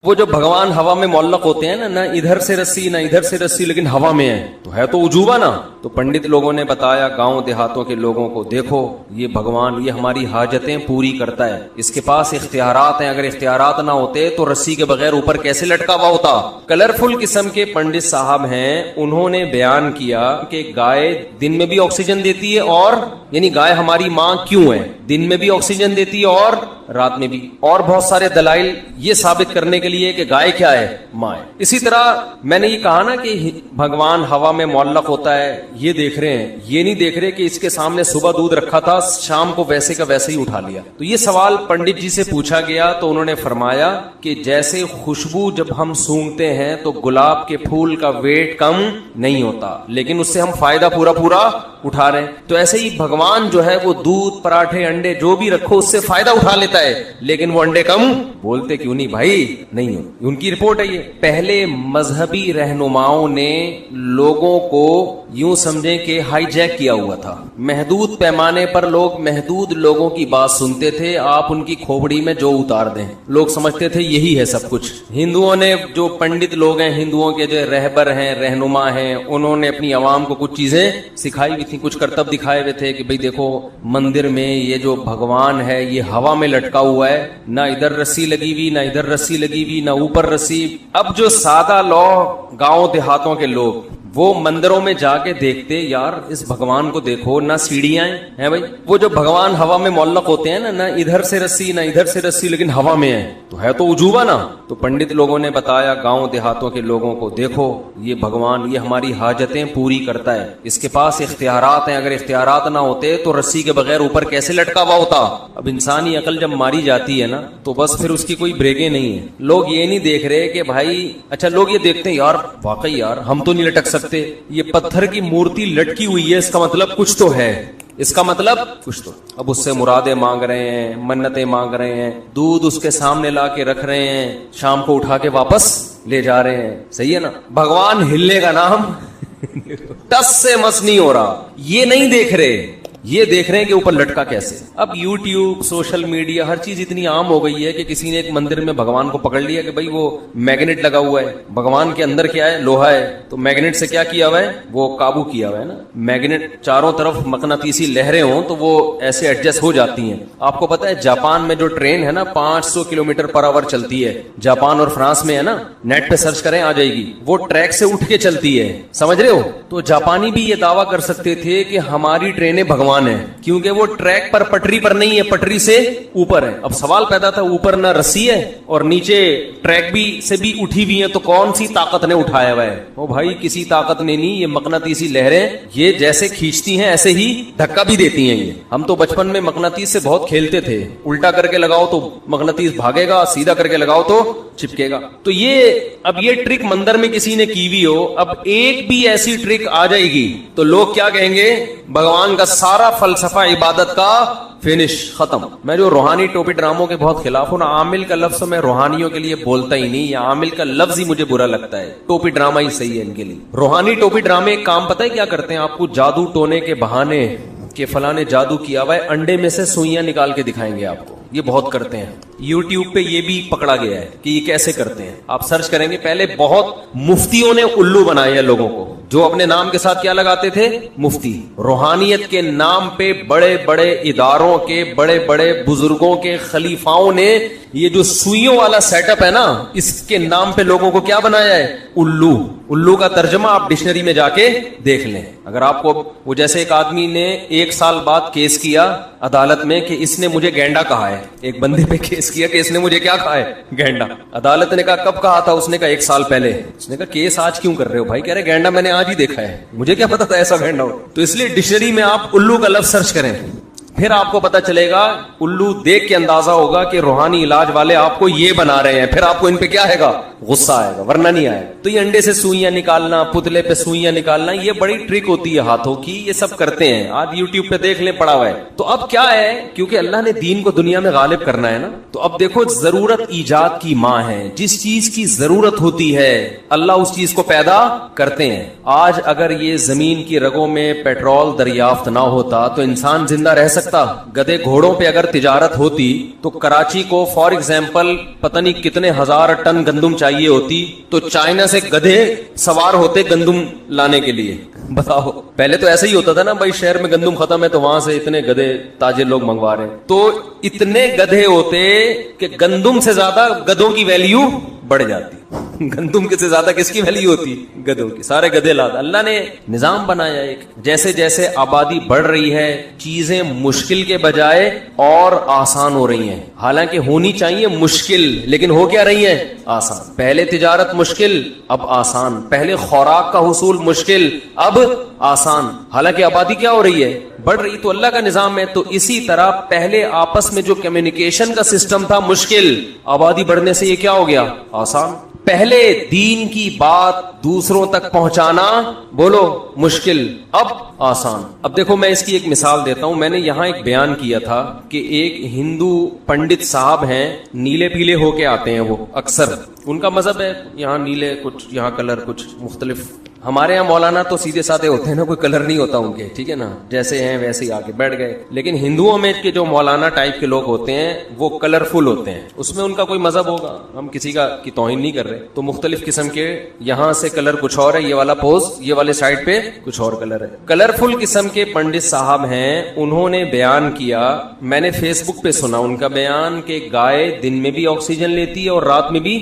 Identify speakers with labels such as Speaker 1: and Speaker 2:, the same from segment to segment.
Speaker 1: وہ جو بھگوان ہوا میں معلق ہوتے ہیں نا، نہ ادھر سے رسی نہ ادھر سے رسی، لیکن ہوا میں ہے تو عجوبہ نا. تو پنڈت لوگوں نے بتایا گاؤں دیہاتوں کے لوگوں کو، دیکھو یہ بھگوان یہ ہماری حاجتیں پوری کرتا ہے، اس کے پاس اختیارات ہیں، اگر اختیارات نہ ہوتے تو رسی کے بغیر اوپر کیسے لٹکا ہوا ہوتا. کلرفل قسم کے پنڈت صاحب ہیں، انہوں نے بیان کیا کہ گائے دن میں بھی آکسیجن دیتی ہے، اور یعنی گائے ہماری ماں کیوں ہے، دن میں بھی آکسیجن دیتی ہے اور رات میں بھی، اور بہت سارے دلائل یہ ثابت کرنے کے لیے کہ گائے کیا ہے، ماں ہے. اسی طرح میں نے یہ کہا نا کہ بھگوان ہوا میں معلق ہوتا ہے، یہ دیکھ رہے ہیں، یہ نہیں دیکھ رہے کہ اس کے سامنے صبح دودھ رکھا تھا، شام کو ویسے کا ویسے ہی اٹھا لیا. تو یہ سوال پنڈت جی سے پوچھا گیا تو انہوں نے فرمایا کہ جیسے خوشبو جب ہم سونگھتے ہیں تو گلاب کے پھول کا ویٹ کم نہیں ہوتا، لیکن اس سے ہم فائدہ پورا اٹھا رہے ہیں، تو ایسے ہی بھگوان جو ہے وہ دودھ پراٹھے انڈے جو بھی رکھو اس سے فائدہ اٹھا لیتا ہے، لیکن وہ انڈے کم بولتے کیوں نہیں بھائی، نہیں ہو. ان کی رپورٹ ہے یہ. پہلے مذہبی رہنماؤں نے لوگوں کو یوں سمجھیں کہ ہائی جیک کیا ہوا تھا، محدود پیمانے پر لوگ محدود لوگوں کی بات سنتے تھے، آپ ان کی کھوپڑی میں جو اتار دیں لوگ سمجھتے تھے یہی ہے سب کچھ. ہندوؤں نے جو پنڈت لوگ ہیں، ہندوؤں کے جو رہبر ہیں رہنما ہیں، انہوں نے اپنی عوام کو کچھ چیزیں سکھائی ہوئی تھی، کچھ کرتب دکھائے ہوئے تھے کہ بھئی دیکھو مندر میں یہ جو بھگوان ہے یہ ہوا میں لٹکا ہوا ہے، نہ ادھر رسی لگی ہوئی نہ ادھر رسی لگی ہوئی نہ اوپر رسی. اب جو سادہ لوگ گاؤں دیہاتوں کے لوگ وہ مندروں میں جا کے دیکھتے یار اس بھگوان کو دیکھو، نہ سیڑھیاں ہیں بھائی، وہ جو بھگوان ہوا میں معلق ہوتے ہیں نا، نہ ادھر سے رسی نہ ادھر سے رسی، لیکن ہوا میں ہے تو عجوبہ نا. تو پنڈت لوگوں نے بتایا گاؤں دیہاتوں کے لوگوں کو، دیکھو یہ بھگوان یہ ہماری حاجتیں پوری کرتا ہے، اس کے پاس اختیارات ہیں، اگر اختیارات نہ ہوتے تو رسی کے بغیر اوپر کیسے لٹکا ہوا ہوتا. اب انسانی عقل جب ماری جاتی ہے نا تو بس پھر اس کی کوئی بریکیں نہیں ہے. لوگ یہ نہیں دیکھ رہے کہ بھائی اچھا، لوگ یہ دیکھتے ہیں یار واقعی یار ہم تو نہیں لٹک سکتے، یہ پتھر کی مورتی لٹکی ہوئی ہے، اس کا مطلب کچھ تو ہے، اس کا مطلب کچھ تو. اب اس سے مرادیں مانگ رہے ہیں، منتیں مانگ رہے ہیں، دودھ اس کے سامنے لا کے رکھ رہے ہیں، شام کو اٹھا کے واپس لے جا رہے ہیں. صحیح ہے نا. بھگوان ہلنے کا نام ٹس سے مس نہیں ہو رہا، یہ نہیں دیکھ رہے، یہ دیکھ رہے ہیں کہ اوپر لٹکا کیسے. اب یوٹیوب سوشل میڈیا ہر چیز اتنی عام ہو گئی ہے کہ کسی نے ایک مندر میں بھگوان کو پکڑ لیا کہ بھئی وہ میگنیٹ لگا ہوا ہے، بھگوان کے اندر کیا ہے، لوہا ہے، تو میگنیٹ سے کیا کیا ہوا ہے، وہ قابو کیا ہوا ہے نا. میگنیٹ چاروں طرف مقناطیسی لہریں ہوں تو وہ ایسے ایڈجسٹ ہو جاتی ہیں. آپ کو پتا ہے جاپان میں جو ٹرین ہے نا 500 کلومیٹر پر آور چلتی ہے، جاپان اور فرانس میں ہے نا، نیٹ پہ سرچ کریں آ جائے گی، وہ ٹریک سے اٹھ کے چلتی ہے، سمجھ رہے ہو. تو جاپانی بھی یہ دعویٰ کر سکتے تھے کہ ہماری ٹرینیں بھگوان ہے، کیونکہ وہ ٹریک پر پٹری پر نہیں ہے، پٹری سے اوپر ہے. اب سوال پیدا تھا اوپر نہ رسی ہے اور نیچے ٹریک بھی سے بھی اٹھی ہوئی ہیں، تو کون سی طاقت نے اٹھایا ہوا ہے؟ او بھائی کسی طاقت نے نہیں، یہ مقناطیسی لہریں یہ جیسے کھینچتی ہیں ایسے ہی دھکا بھی دیتی ہیں. یہ ہم تو بچپن میں مقناطیس سے بہت کھیلتے تھے، الٹا کر کے لگاؤ تو مقناطیس بھاگے گا، سیدھا کر کے لگاؤ تو چپکے گا. تو یہ ٹرک مندر میں کسی نے کی ہوئی ہو، اب ایک بھی ایسی ٹرک آ جائے گی تو لوگ کیا کہیں گے، بھگوان کا سارا فلسفہ عبادت کا فنش ختم. میں جو روحانی ٹوپی ڈراموں کے بہت خلاف ہوں نا، عامل کا لفظ میں روحانیوں کے لیے بولتا ہی نہیں، یا عامل کا لفظ ہی مجھے برا لگتا ہے، ٹوپی ڈرامہ ہی صحیح ہے ان کے لیے. روحانی ٹوپی ڈرامے ایک کام پتہ ہے کیا کرتے ہیں، آپ کو جادو ٹونے کے بہانے کہ فلاں نے جادو کیا ہوا ہے، انڈے میں سے سوئیاں نکال کے دکھائیں گے آپ کو. یہ بہت کرتے ہیں، یوٹیوب پہ یہ بھی پکڑا گیا ہے کہ یہ کیسے کرتے ہیں. آپ سرچ کریں گے، پہلے بہت مفتیوں نے الو بنائے ہیں لوگوں کو، جو اپنے نام کے ساتھ کیا لگاتے تھے، مفتی. روحانیت کے نام پہ بڑے بڑے اداروں کے بڑے بڑے بزرگوں کے خلیفاؤں نے یہ جو سوئیوں والا سیٹ اپ ہے نا، اس کے نام پہ لوگوں کو کیا بنایا ہے، الو. الو کا ترجمہ آپ ڈکشنری میں جا کے دیکھ لیں. اگر آپ کو وہ جیسے ایک آدمی نے 1 سال بعد کیس کیا عدالت میں کہ اس نے مجھے گینڈا کہا ہے، ایک بندے پہ کیس کیا کہ اس نے مجھے کیا کہا ہے، گینڈا. عدالت نے کہا کب کہا تھا، اس نے کہا 1 سال پہلے. اس نے کہا کیس آج کیوں کر رہے ہو بھائی؟ کہہ رہے گینڈا میں نے آج ہی دیکھا ہے، مجھے کیا پتا تھا ایسا گینڈا ہو. تو اس لیے ڈکشنری میں آپ الو کا لفظ سرچ کریں، پھر آپ کو پتا چلے گا، الو دیکھ کے اندازہ ہوگا کہ روحانی علاج والے آپ کو یہ بنا رہے ہیں، پھر آپ کو ان پہ کیا ہے گا، غصہ آئے گا, ورنہ نہیں آئے گا. تو یہ انڈے سے سوئیاں نکالنا, پتلے پہ سوئیاں نکالنا, یہ بڑی ٹرک ہوتی ہے ہاتھوں کی, یہ سب کرتے ہیں. آج یوٹیوب پہ دیکھ لیں, پڑا ہوا ہے. تو اب کیا ہے, کیونکہ اللہ نے دین کو دنیا میں غالب کرنا ہے نا, تو اب دیکھو ضرورت ایجاد کی ماں ہے. جس چیز کی ضرورت ہوتی ہے اللہ اس چیز کو پیدا کرتے ہیں. آج اگر یہ زمین کی رگوں میں پیٹرول دریافت نہ ہوتا تو انسان زندہ رہ سکتا؟ گدے گھوڑوں پہ اگر تجارت ہوتی تو کراچی کو فار ایگزامپل پتہ نہیں کتنے ہزار ٹن گندم چاہیے ہوتی, تو چائنا سے گدھے سوار ہوتے گندم لانے کے لیے. بتاؤ, پہلے تو ایسا ہی ہوتا تھا نا بھائی, شہر میں گندم ختم ہے تو وہاں سے اتنے گدھے تاجر لوگ منگوا رہے ہیں. تو اتنے گدھے ہوتے کہ گندم سے زیادہ گدھوں کی ویلیو بڑھ جاتی. گندم کے سے زیادہ کس کی ویلیو ہوتی؟ گدھوں کی. سارے گدھے لاتا. اللہ نے نظام بنایا ایک, جیسے جیسے آبادی بڑھ رہی ہے چیزیں مشکل کے بجائے اور آسان ہو رہی ہیں. حالانکہ ہونی چاہیے مشکل, لیکن ہو کیا رہی ہیں؟ آسان. پہلے تجارت مشکل, اب آسان. پہلے خوراک کا حصول مشکل, اب آسان. حالانکہ آبادی کیا ہو رہی ہے؟ بڑھ رہی. تو اللہ کا نظام ہے. تو اسی طرح پہلے آپس میں جو کمیونیکیشن کا سسٹم تھا مشکل, آبادی بڑھنے سے یہ کیا ہو گیا؟ آسان. پہلے دین کی بات دوسروں تک پہنچانا بولو مشکل, اب آسان. اب دیکھو میں اس کی ایک مثال دیتا ہوں. میں نے یہاں ایک بیان کیا تھا کہ ایک ہندو پنڈت صاحب ہیں, نیلے پیلے ہو کے آتے ہیں وہ اکثر, ان کا مذہب ہے, یہاں نیلے کچھ, یہاں کلر کچھ مختلف. ہمارے یہاں مولانا تو سیدھے سادے ہوتے ہیں نا, کوئی کلر نہیں ہوتا ان کے, ٹھیک ہے نا, جیسے ہیں ویسے ہی آ کے بیٹھ گئے. لیکن ہندوؤں میں کے جو مولانا ٹائپ کے لوگ ہوتے ہیں وہ کلرفل ہوتے ہیں. اس میں ان کا کوئی مذہب ہوگا, ہم کسی کا کی توہین نہیں کر رہے. تو مختلف قسم کے, یہاں سے کلر کچھ اور ہے, یہ والا پوز, یہ والے سائڈ پہ کچھ اور کلر ہے. کلرفل قسم کے پنڈت صاحب ہیں, انہوں نے بیان کیا, میں نے فیس بک پہ سنا ان کا بیان, کہ گائے دن میں بھی آکسیجن لیتی ہے اور رات میں بھی,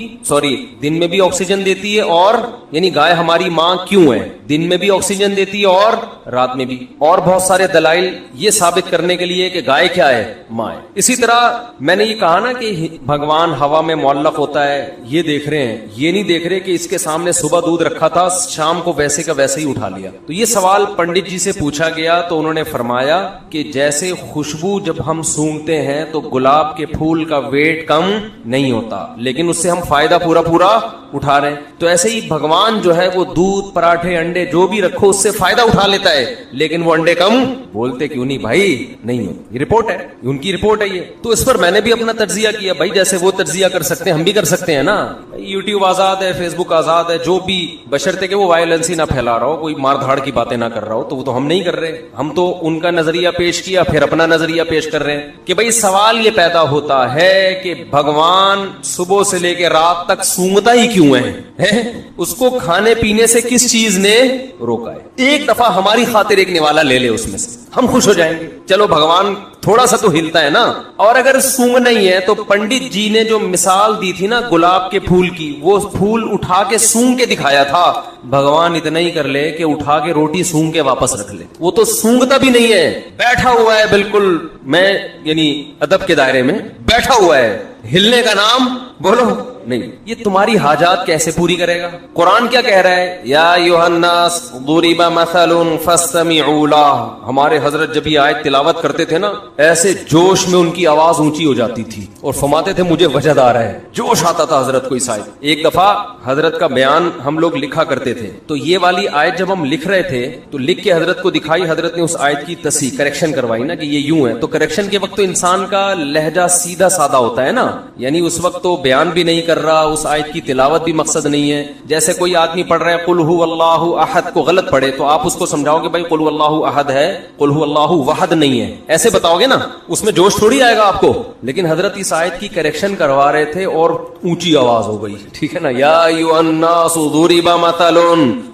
Speaker 1: دن میں بھی آکسیجن دیتی ہے, اور یعنی گائے ہماری ماں کیوں ہے, دن میں بھی آکسیجن دیتی ہے اور رات میں بھی, اور بہت سارے دلائل یہ ثابت کرنے کے لیے کہ گائے کیا ہے؟ ماں ہے. اسی طرح میں نے یہ کہا نا کہ بھگوان ہوا میں معلق ہوتا ہے, یہ دیکھ رہے ہیں, یہ نہیں دیکھ رہے کہ اس کے سامنے صبح دودھ رکھا تھا, شام کو ویسے کا ویسے ہی اٹھا لیا. تو یہ سوال پنڈت جی سے پوچھا گیا تو انہوں نے فرمایا کہ جیسے خوشبو جب ہم سونگتے ہیں تو گلاب کے پھول کا ویٹ کم نہیں ہوتا, لیکن اس سے ہم فائدہ پورا اٹھا رہے ہیں, تو ایسے ہی بھگوان جو ہے وہ دودھ, پراٹھے, انڈے جو بھی رکھو اس سے فائدہ اٹھا لیتا ہے, لیکن وہ انڈے کم بولتے کیوں نہیں بھائی؟ نہیں ہوتے. یہ رپورٹ ہے, ان کی رپورٹ ہے یہ. تو اس پر میں نے بھی اپنا تجزیہ کیا, بھائی جیسے وہ تجزیہ کر سکتے ہیں ہم بھی کر سکتے ہیں نا. یوٹیوب آزاد ہے, فیس بک آزاد ہے, جو بھی, بشرطے کہ وہ وائلنس ہی نہ پھیلا رہا ہو, کوئی مار دھاڑ کی باتیں نہ کر رہا ہو. تو وہ تو ہم نہیں کر رہے, ہم تو ان کا نظریہ پیش کیا, پھر اپنا نظریہ پیش کر رہے ہیں کہ بھائی سوال یہ پیدا ہوتا ہے کہ بھگوان صبح سے لے کے رات تک سونگتا ہی کیوں ہے؟ اس کو کھانے پینے سے کس چیز نے روکا ہے؟ ایک دفعہ ہماری خاطر ایک نوالا لے لے اس میں سے, ہم خوش ہو جائیں گے. چلو بھگوان تھوڑا سا تو ہلتا ہے نا. اور اگر سونگ نہیں ہے تو پنڈت جی نے جو مثال دی تھی نا گلاب کے پھول کی, وہ پھول اٹھا کے سونگ کے دکھایا تھا. بھگوان اتنا ہی کر لے کہ اٹھا کے روٹی سونگ کے واپس رکھ لے, وہ تو سونگتا بھی نہیں ہے, بیٹھا ہوا ہے بالکل, میں یعنی ادب کے دائرے میں بیٹھا ہوا ہے, ہلنے کا نام بولو نہیں. یہ تمہاری حاجات کیسے پوری کرے گا؟ قرآن کیا کہہ رہا ہے؟ یا ایھا الناس ضرب مثل فاستمعوا لہ. ہمارے حضرت جب یہ آیت تلاوت کرتے تھے نا, ایسے جوش میں ان کی آواز اونچی ہو جاتی تھی اور فرماتے تھے مجھے وجد آ رہا ہے, جوش آتا تھا حضرت کو اس آیت. ایک دفعہ حضرت کا بیان ہم لوگ لکھا کرتے تھے, تو یہ والی آیت جب ہم لکھ رہے تھے تو لکھ کے حضرت کو دکھائی, حضرت نے اس آیت کی تصحیح کریکشن کروائی نا کہ یہ یوں ہے. تو کریکشن کے وقت تو انسان کا لہجہ سیدھا سادہ ہوتا ہے نا, یعنی اس وقت تو بیان بھی نہیں کر رہا, اس آیت کی تلاوت بھی مقصد نہیں ہے. جیسے کوئی آدمی پڑھ رہا ہے قل ھو اللہ احد کو غلط پڑھے تو آپ اس کو سمجھاؤ گے بھائی قل ھو اللہ احد ہے, قل ھو اللہ وحد نہیں ہے, ایسے بتاؤ گے نا, اس میں جوش تھوڑی آئے گا آپ کو. لیکن حضرت اس آیت کی کریکشن کروا رہے تھے اور اونچی آواز ہو گئی, ٹھیک ہے نا, یا ایھا الناس ضرب مثل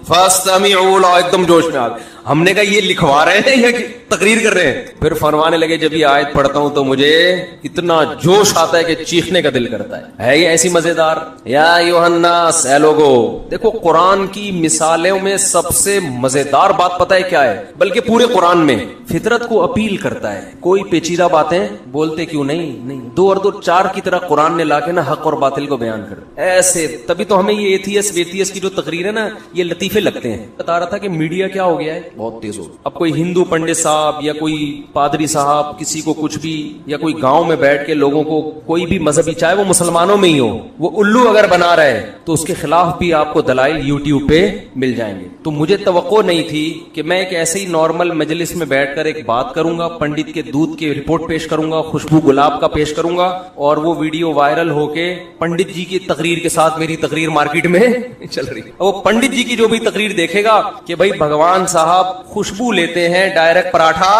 Speaker 1: فاستمعوا لہ, ایک دم جوش میں آ گئے. ہم نے کہا یہ لکھوا رہے ہیں یا تقریر کر رہے ہیں؟ پھر فرمانے لگے جب یہ آیت پڑھتا ہوں تو مجھے اتنا جوش آتا ہے کہ چیخنے کا دل کرتا ہے یہ ایسی مزیدار. یا ایھا الناس, اے لوگو, دیکھو قرآن کی مثالوں میں سب سے مزیدار بات پتہ ہے کیا ہے؟ بلکہ پورے قرآن میں فطرت کو اپیل کرتا ہے. کوئی پیچیدہ باتیں بولتے کیوں نہیں, دو اور دو چار کی طرح قرآن نے لا کے نا حق اور باطل کو بیان کر. ایسے تبھی تو ہمیں یہ ایتھیس ویتھیس کی جو تقریر ہے نا یہ لطیفے لگتے ہیں. بتا رہا تھا کہ میڈیا کیا ہو گیا ہے, بہت تیز ہو. اب کوئی ہندو پنڈت صاحب یا کوئی پادری صاحب کسی کو کچھ بھی, یا کوئی گاؤں میں بیٹھ کے لوگوں کو کوئی بھی مذہبی, چاہے وہ مسلمانوں میں ہی ہو, وہ الو اگر بنا رہا ہے تو اس کے خلاف بھی آپ کو دلائل یوٹیوب پہ مل جائیں گے. تو مجھے توقع نہیں تھی کہ میں ایک ایسے ہی نارمل مجلس میں بیٹھ کر ایک بات کروں گا, پنڈت کے دودھ کی رپورٹ پیش کروں گا, خوشبو گلاب کا پیش کروں گا, اور وہ ویڈیو وائرل ہو کے پنڈت جی کی تقریر کے ساتھ میری تقریر مارکیٹ میں چل رہی ہے. وہ پنڈت جی کی جو بھی تقریر دیکھے گا کہ بھائی بھگوان صاحب خوشبو لیتے ہیں, ڈائریکٹ پراٹھا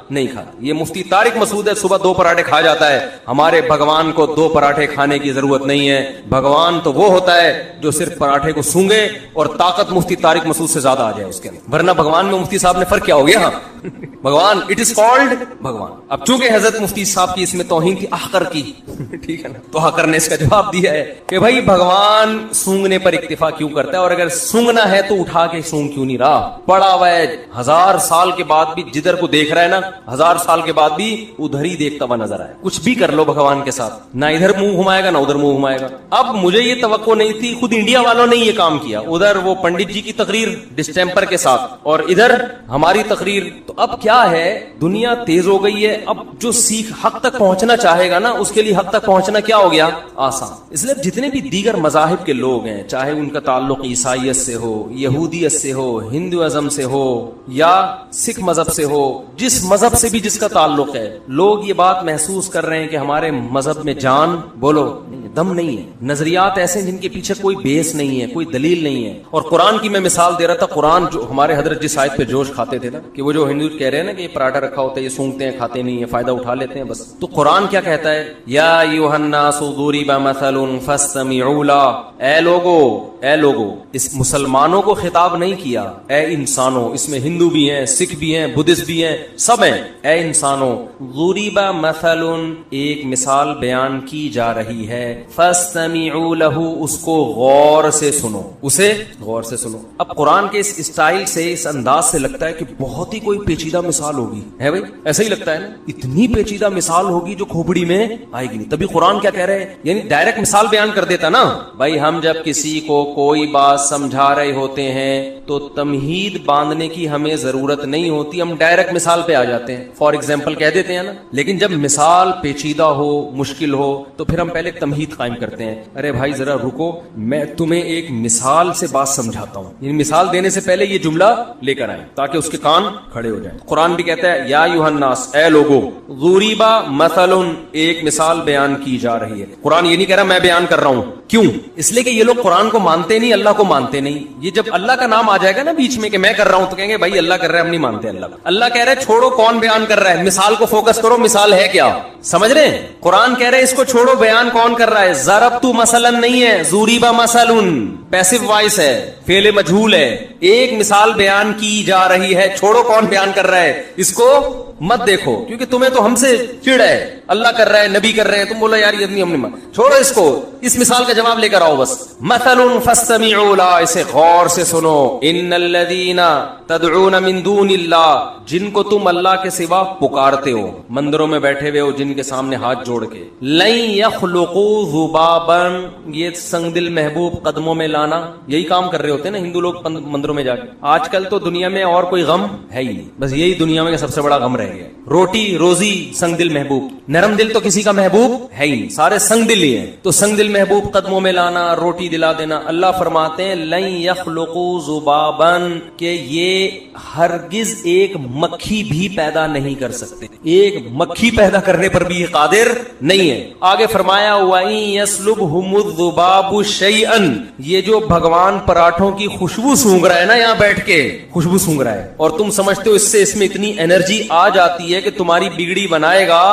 Speaker 1: نہیں کھاتے. یہ مفتی طارق مسعود ہے, صبح 2 پراٹھے کھا جاتا ہے. ہمارے بھگوان کو 2 پراٹھے کھانے کی ضرورت نہیں ہے. بھگوان تو وہ ہوتا ہے جو صرف پراٹھے کو سونگے اور طاقت مفتی طارق مسعود سے زیادہ آ جائے اس کے اندر, ورنہ بھگوان میں مفتی صاحب نے فرق کیا ہو گیا. بھگوان اٹ از کالڈ بھگوان. اب چونکہ حضرت مفتی صاحب کی اس میں توہین تھی احقر کی, ٹھیک ہے نا, تو احقر نے اس کا جواب دیا ہے کہ بھائی بھگوان سونگنے پر اکتفا کیوں کرتا ہے, اور اگر سونگنا ہے تو اٹھا کے سونگ کیوں نہیں رہا. پڑا ہوا ہے 1000 سال کے بعد بھی, جدھر کو دیکھ رہا ہے نا 1000 سال کے بعد بھی ادھر ہی دیکھتا ہوا نظر آئے. کچھ بھی کر لو بھگوان کے ساتھ, نہ ادھر منہ گھمائے گا نہ ادھر منہ گھمائے گا. اب مجھے یہ توقع نہیں تھی, خود انڈیا والوں نے یہ کام کیا, ادھر وہ پنڈت جی کی تقریر ڈسٹیمپر کے ساتھ اور ادھر ہماری تقریر. تو اب کیا ہے, دنیا تیز ہو گئی ہے. اب جو سیکھ حق تک پہنچنا چاہے گا نا, اس کے لیے حق تک پہنچنا کیا ہو گیا, آسان. اس لیے جتنے بھی دیگر مذاہب کے لوگ ہیں, چاہے ان کا تعلق عیسائیت سے ہو, یہودیت سے ہو, ہندوازم سے ہو, یا سکھ مذہب سے ہو, جس مذہب سے بھی جس کا تعلق ہے, لوگ یہ بات محسوس کر رہے ہیں کہ ہمارے مذہب میں جان بولو دم نہیں ہے. نظریات ایسے ہیں جن کے پیچھے کوئی بیس نہیں ہے, کوئی دلیل نہیں ہے. اور قرآن کی میں مثال دے رہا تھا, قرآن جو ہمارے حضرت جس آیت پہ جوش کھاتے تھے نا, کہ وہ جو ہندو کہہ رہے ہیں نا کہ یہ پراٹھا رکھا ہوتا ہے, یہ سونگتے ہیں, کھاتے نہیں ہیں, فائدہ اٹھا لیتے ہیں بس. تو قرآن کیا کہتا ہے, یا ایھا الناس ضرب مثل فاستمعوا له, اے لوگو, اس مسلمانوں کو خطاب نہیں کیا, اے انسانوں. اس میں ہندو بھی ہیں, سکھ بھی ہیں, بدھسٹ بھی ہیں, سب ہیں. اے انسانوں, ضرب مثل, ایک مثال بیان کی جا رہی ہے, فاستمعوا له, اس کو غور سے سنو, اسے غور سے سنو. اب قرآن کے اس اسٹائل سے, اس انداز سے لگتا ہے کہ بہت ہی کوئی پیچیدہ مثال ہوگی, ہے بھائی ایسا ہی لگتا ہے نا, اتنی پیچیدہ مثال ہوگی جو کھوپڑی میں آئے گی نہیں. تبھی قرآن کیا کہہ رہے ہیں, یعنی ڈائریکٹ مثال بیان کر دیتا نا. بھائی ہم جب کسی کو کوئی بات سمجھا رہے ہوتے ہیں تو تمہید باندھنے کی ہمیں ضرورت نہیں ہوتی, ہم ڈائریکٹ مثال پہ آ جاتے ہیں, فار ایگزامپل کہہ دیتے ہیں نا. لیکن جب مثال پیچیدہ ہو, مشکل ہو, تو پھر ہم پہلے تمہید قائم کرتے ہیں. ارے بھائی ذرا رکو, میں تمہیں ایک مثال سے بات سمجھاتا ہوں, یعنی مثال دینے سے پہلے یہ جملہ لے کر آئیں تاکہ اس کے کان کھڑے ہو جائیں. قرآن بھی کہتا ہے یا ایھا الناس, اے لوگو, ضرب مثل, ایک مثال بیان کی جا رہی ہے. قرآن یہ نہیں کہہ رہا میں بیان کر رہا ہوں. کیوں؟ اس لیے کہ یہ لوگ قرآن کو مانتے نہیں, اللہ کو مانتے نہیں. یہ جب اللہ کا نام آ جائے گا نا بیچ میں کہ میں کر رہا ہوں, تو کہیں گے بھائی اللہ کر رہا ہے, ہم نہیں مانتے اللہ کو. اللہ کہہ رہے ہے چھوڑو کون بیان کر رہا ہے, مثال کو فوکس کرو, مثال ہے کیا, سمجھ رہے ہیں. قرآن کہہ رہے اس کو چھوڑو, بیان کون کر رہا ہے. ضربت مثلا نہیں ہے, ضرب مثل پیسو وائس ہے, فعل مجہول ہے. ایک مثال بیان کی جا رہی ہے, چھوڑو کون بیان کر رہا ہے, اس کو مت دیکھو, کیونکہ تمہیں تو ہم سے چڑ ہے, اللہ کر رہا ہے, نبی کر رہے ہیں, تم بولو یار یہ نہیں, ہم نہیں, چھوڑو اس کو, اس مثال کا جواب لے کر آؤ بس. مثل فاستمعوا له, اسے غور سے سنو. ان الذین تدعون من دون اللہ, جن کو تم اللہ کے سوا پکارتے ہو, مندروں میں بیٹھے ہوئے ہو جن کے سامنے ہاتھ جوڑ کے, لن یخلقوا ذبابا, یہ سنگ دل محبوب قدموں میں لانا, یہی کام کر رہے ہوتے ہیں نا ہندو لوگ مندروں میں جا کے. آج کل تو دنیا میں اور کوئی غم ہے ہی نہیں, بس یہی دنیا میں سب سے بڑا غم رہ گیا. روٹی روزی سنگ دل محبوب, نرم دل تو کسی کا محبوب ہے ہی نہیں, سارے سنگ دل ہی ہیں. تو سنگ دل محبوب قدموں میں لانا, روٹی دلا دینا. اللہ فرماتے ہیں لن یخلقوا ذبابا, کہ یہ ہرگز ایک مکھی بھی پیدا نہیں کر سکتے, ایک مکھی پیدا کرنے پر بھی یہ قادر نہیں ہے. آگے فرمایا وَإِن يَسْلُبْهُمُ الذُّبَابُ شَيْئًا, یہ جو بھگوان پراٹھوں کی خوشبو سونگ رہا ہے نا, یہاں بیٹھ کے خوشبو سونگ رہا ہے, اور تم سمجھتے ہو اس میں اتنی انرجی آ جاتی ہے کہ تمہاری بگڑی بنائے گا,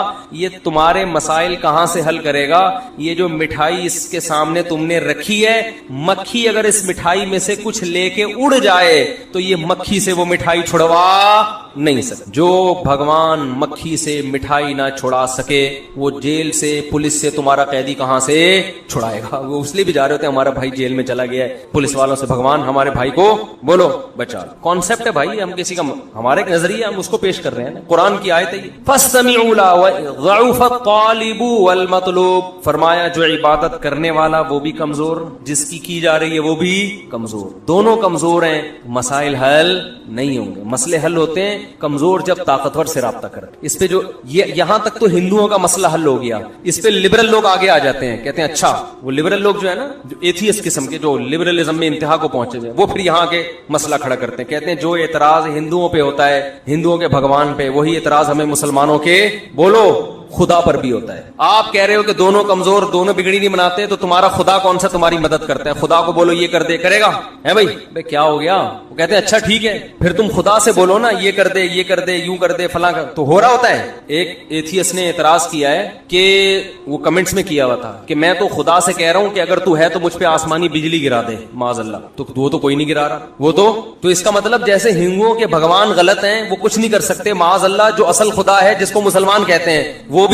Speaker 1: یہ تمہارے مسائل کہاں سے حل کرے گا. یہ جو مٹھائی اس کے سامنے تم نے رکھی ہے, مکھی اگر اس مٹھائی میں سے کچھ لے کے اڑ جائے تو یہ مکھی سے وہ مٹھائی چھڑوا نہیں سکتے. جو بھگوان مکھی سے مٹھائی نہ چھڑا سکے وہ جیل سے پولیس سے تمہارا قیدی کہاں سے چھڑائے گا. وہ اس لیے بھی جا رہے ہوتے ہیں ہمارا بھائی جیل میں چلا گیا ہے, پولیس والوں سے بھگوان ہمارے بھائی کو بولو بچا. کانسیپٹ ہے بھائی, ہم کسی کا ہمارا ایک نظریہ ہم اس کو پیش کر رہے ہیں. قرآن کی آیت ہے فاستمعوا له وضعف الطالب والمطلوب. فرمایا جو عبادت کرنے والا وہ بھی کمزور, جس کی جا رہی ہے وہ بھی کمزور, دونوں کمزور ہیں, مسائل حل نہیں ہوں گے. مسئلے حل ہوتے ہیں کمزور جب طاقتور سے رابطہ کر. اس پہ جو یہاں تک تو ہندوؤں کا مسئلہ حل ہو گیا, اس پہ لبرل لوگ آگے آ جاتے ہیں, کہتے ہیں اچھا وہ لبرل لوگ جو ہے نا, جو ایتھیسٹ قسم کے, جو لبرلزم میں انتہا کو پہنچے ہوئے, وہ پھر یہاں کے مسئلہ کھڑا کرتے ہیں, کہتے ہیں جو اعتراض ہندوؤں پہ ہوتا ہے, ہندوؤں کے بھگوان پہ, وہی اعتراض ہمیں مسلمانوں کے بولو خدا پر بھی ہوتا ہے. آپ کہہ رہے ہو کہ دونوں کمزور, دونوں بگڑی نہیں بناتے, تو تمہارا خدا کون سا تمہاری مدد کرتا ہے؟ خدا کو بولو یہ کر دے, کرے گا ہے بھائی کیا ہو گیا؟ وہ کہتے ہیں اچھا ٹھیک ہے, پھر تم خدا سے بولو نا یہ کر دے, یہ کر دے, یوں کر دے, فلاں کر, تو ہو رہا ہوتا ہے. ایک ایتھیسٹ نے اعتراض کیا ہے کہ وہ کمنٹس میں کیا ہوا تھا کہ میں تو خدا سے کہہ رہا ہوں کہ اگر تو ہے تو مجھ پہ آسمانی بجلی گرا دے, معاذ اللہ. تو وہ تو کوئی نہیں گرا رہا, وہ تو اس کا مطلب جیسے ہندوؤں کے بھگوان غلط ہیں, وہ کچھ نہیں کر سکتے, معاذ اللہ جو اصل خدا ہے جس کو مسلمان کہتے ہیں وہ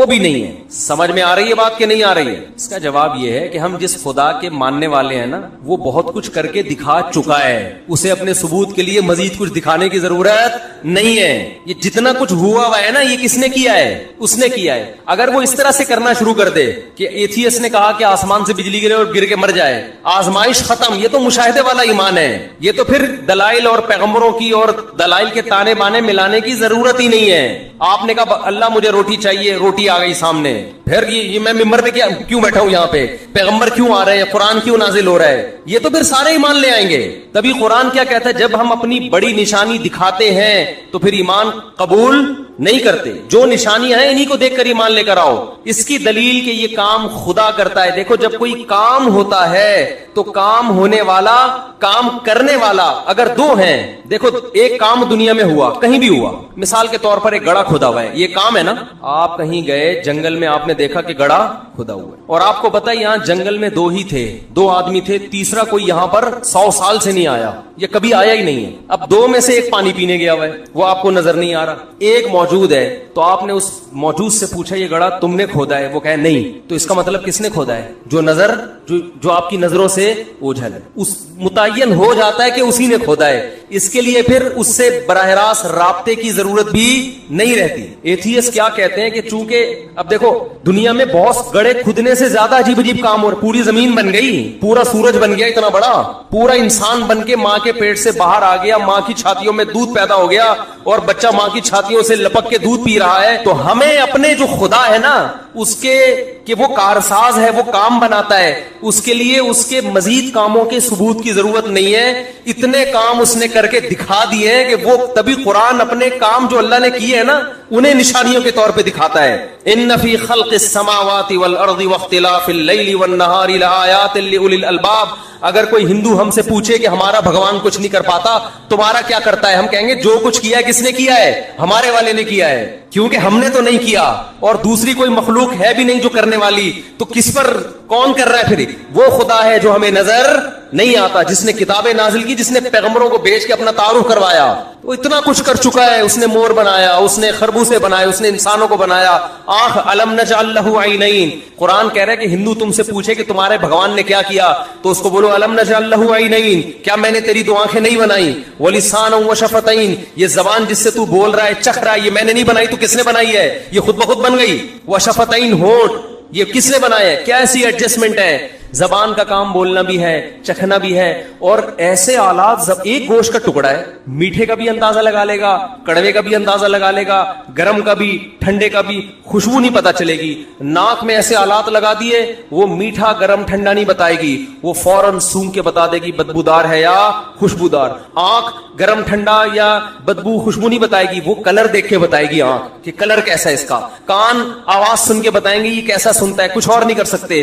Speaker 1: بھی نہیں ہے. سمجھ میں آ رہی ہے بات کہ نہیں آ رہی ہے؟ اس کا جواب یہ ہے کہ ہم جس خدا کے ماننے والے ہیں نا, وہ بہت کچھ کر کے دکھا چکا ہے, اسے اپنے ثبوت کے لیے مزید کچھ دکھانے کی ضرورت نہیں ہے. یہ جتنا کچھ ہوا ہے نا, یہ کس نے کیا ہے؟ اس نے کیا ہے. اگر وہ اس طرح سے کرنا شروع کر دے کہ ایتھیسٹ نے کہا کہ آسمان سے بجلی گرے اور گر کے مر جائے, آزمائش ختم, یہ تو مشاہدے والا ایمان ہے. یہ تو پھر دلائل اور پیغمبروں کی اور دلائل کے تانے بانے ملانے کی ضرورت ہی نہیں ہے. آپ نے کہا اللہ مجھے روٹی چاہیے, روٹی آ گئی سامنے, پھر یہ میں ممبر پہ کیوں بیٹھا ہوں, یہاں پہ پیغمبر کیوں آ رہے ہیں, قرآن کیوں نازل ہو رہا ہے, یہ تو پھر سارے ایمان لے آئیں گے. تبھی قرآن کیا کہتا ہے, جب ہم اپنی بڑی نشانی دکھاتے ہیں تو پھر ایمان قبول نہیں کرتے. جو نشانیاں ہیں انہی کو دیکھ کر ایمان لے کر آؤ. اس کی دلیل کہ یہ کام خدا کرتا ہے. دیکھو جب کوئی کام ہوتا ہے تو کام ہونے والا, کام کرنے والا اگر دو ہیں, دیکھو ایک کام دنیا میں ہوا, کہیں بھی ہوا, مثال کے طور پر ایک گڑھا کھودا ہوا ہے, یہ کام ہے نا. آپ کہیں گئے جنگل میں, آپ نے دیکھا کہ گڑھا کھودا ہوا ہے, اور آپ کو پتا یہاں جنگل میں دو ہی تھے, دو آدمی تھے, تیسرا کوئی یہاں پر 100 سال سے نہیں آیا, یہ کبھی آیا ہی نہیں ہے. اب دو میں سے ایک پانی پینے گیا ہوا ہے, وہ آپ کو نظر نہیں آ رہا. ایک موجود ہے, تو آپ نے اس موجود سے پوچھا یہ گڑھا تم نے کھودا ہے؟ وہ کہے نہیں. تو اس کا مطلب کس نے کھودا ہے؟ جو آپ کی نظروں سے اوجھل ہے, اس متعین ہو جاتا ہے کہ اسی نے کھودا ہے. اس کے لیے پھر اس سے براہ راست رابطے کی ضرورت بھی نہیں رہتی. ایتھیسٹ کیا کہتے ہیں کہ چونکہ اب دیکھو دنیا میں بہت گڑھے کھدنے سے زیادہ عجیب عجیب کام ہو رہے. پوری زمین بن گئی, پورا سورج بن گیا اتنا بڑا, پورا انسان بن کے ماں کے پیٹ سے باہر آ گیا, ماں کی چھاتیوں میں دودھ پیدا ہو گیا اور بچہ ماں کی چھاتیوں سے لپک کے دودھ پی رہا ہے. تو ہمیں اپنے جو خدا ہے نا, اس کے کہ وہ کارساز ہے, وہ کام بناتا ہے, اس کے لیے اس کے مزید کاموں کے ثبوت کی ضرورت نہیں ہے. اتنے کام اس نے کر کے دکھا دیے کہ وہ تبھی قرآن اپنے کام جو اللہ نے کیے ہیں نا انہیں نشانیوں کے طور پہ دکھاتا ہے. ان فی خلق السماوات والارض واختلاف اللیل والنہار لآیات لأولی الالباب. اگر کوئی ہندو ہم سے پوچھے کہ ہمارا بھگوان کچھ نہیں کر پاتا, تمہارا کیا کرتا ہے, ہم کہیں گے جو کچھ کیا ہے کس نے کیا ہے, ہمارے والے نے کیا ہے, کیونکہ ہم نے تو نہیں کیا اور دوسری کوئی مخلوق ہے بھی نہیں جو کرنے والی. تو کس پر کون کر رہا ہے پھر؟ وہ خدا ہے جو ہمیں نظر نہیں آتا, جس نے کتابیں نازل کی, جس نے پیغمبروں کو بھیج کے اپنا تعارف کروایا. وہ اتنا کچھ کر چکا ہے. اس نے مور بنایا, اس نے خربوزے بنائے, اس نے انسانوں کو بنایا. آنکھ الم نجعل لہ عینین. قرآن کہہ رہا ہے کہ ہندو تم سے پوچھے کہ تمہارے بھگوان نے کیا کیا, تو اس کو بولو الم نجعل لہ عینین, کیا میں نے تیری دو آنکھیں نہیں بنائی؟ ولسانا وشفتین, یہ زبان جس سے تو بول رہا ہے, چکھ رہا ہے, یہ میں نے نہیں بنائی, تو کس نے بنائی ہے؟ یہ خود بخود بن گئی. وشفتین, ہونٹ, یہ کس نے بنایا ہے؟ کیا ایسی ایڈجسٹمنٹ ہے؟ زبان کا کام بولنا بھی ہے, چکھنا بھی ہے, اور ایسے آلات. ایک گوشت کا ٹکڑا ہے, میٹھے کا بھی اندازہ لگا لے گا, کڑوے کا بھی اندازہ لگا لے گا, گرم کا بھی, ٹھنڈے کا بھی, خوشبو نہیں پتا چلے گی. ناک میں ایسے آلات لگا دیے, وہ میٹھا گرم ٹھنڈا نہیں بتائے گی, وہ فوراً سونگ کے بتا دے گی بدبودار ہے یا خوشبودار. آنکھ گرم ٹھنڈا یا بدبو خوشبو نہیں بتائے گی, وہ کلر دیکھ کے بتائے گی آنکھ کہ کلر کیسا ہے اس کا. کان آواز سن کے بتائیں گے یہ کیسا سنتا ہے, کچھ اور نہیں کر سکتے.